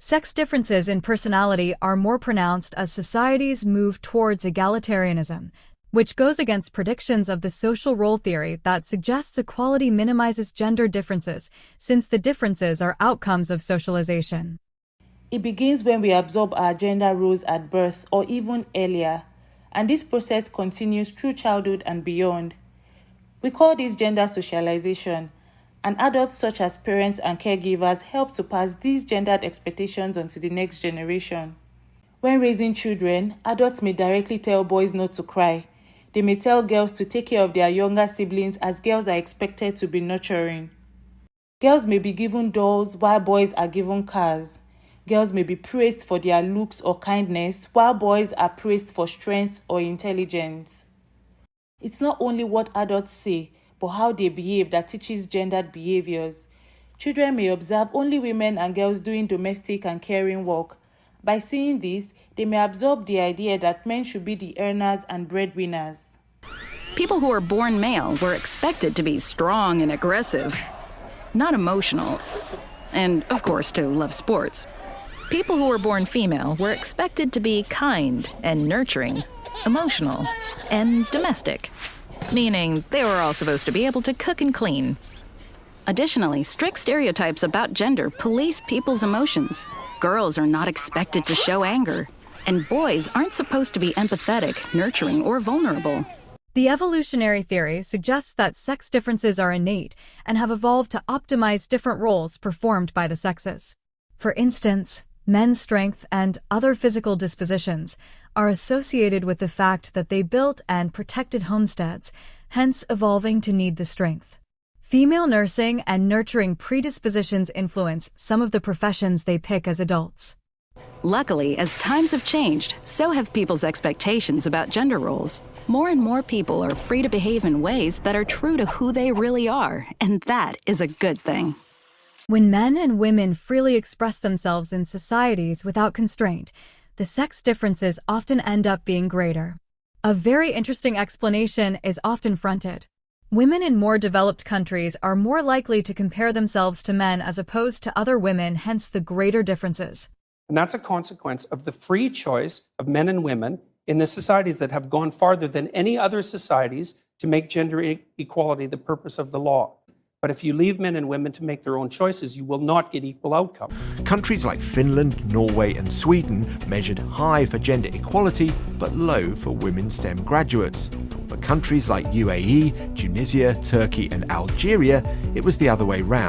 Sex differences in personality are more pronounced as societies move towards egalitarianism, which goes against predictions of the social role theory that suggests equality minimizes gender differences, since the differences are outcomes of socialization. It begins when we absorb our gender roles at birth or even earlier, and this process continues through childhood and beyond. We call this gender socialization, and adults such as parents and caregivers help to pass these gendered expectations onto the next generation. When raising children, adults may directly tell boys not to cry. They may tell girls to take care of their younger siblings as girls are expected to be nurturing. Girls may be given dolls while boys are given cars. Girls may be praised for their looks or kindness while boys are praised for strength or intelligence. It's not only what adults say, but how they behave that teaches gendered behaviors. Children may observe only women and girls doing domestic and caring work. By seeing this, they may absorb the idea that men should be the earners and breadwinners. People who are born male were expected to be strong and aggressive, not emotional, and, of course, to love sports. People who were born female were expected to be kind and nurturing, emotional, and domestic, meaning they were all supposed to be able to cook and clean. Additionally, strict stereotypes about gender police people's emotions. Girls are not expected to show anger, and boys aren't supposed to be empathetic, nurturing, or vulnerable. The evolutionary theory suggests that sex differences are innate and have evolved to optimize different roles performed by the sexes. For instance, men's strength and other physical dispositions are associated with the fact that they built and protected homesteads, hence evolving to need the strength. Female nursing and nurturing predispositions influence some of the professions they pick as adults. Luckily, as times have changed, so have people's expectations about gender roles. More and more people are free to behave in ways that are true to who they really are, and that is a good thing. When men and women freely express themselves in societies without constraint, the sex differences often end up being greater. A very interesting explanation is often fronted. Women in more developed countries are more likely to compare themselves to men as opposed to other women, hence the greater differences. And that's a consequence of the free choice of men and women in the societies that have gone farther than any other societies to make gender equality the purpose of the law. But if you leave men and women to make their own choices, you will not get equal outcome. Countries like Finland, Norway and Sweden measured high for gender equality, but low for women STEM graduates. For countries like UAE, Tunisia, Turkey and Algeria, it was the other way round.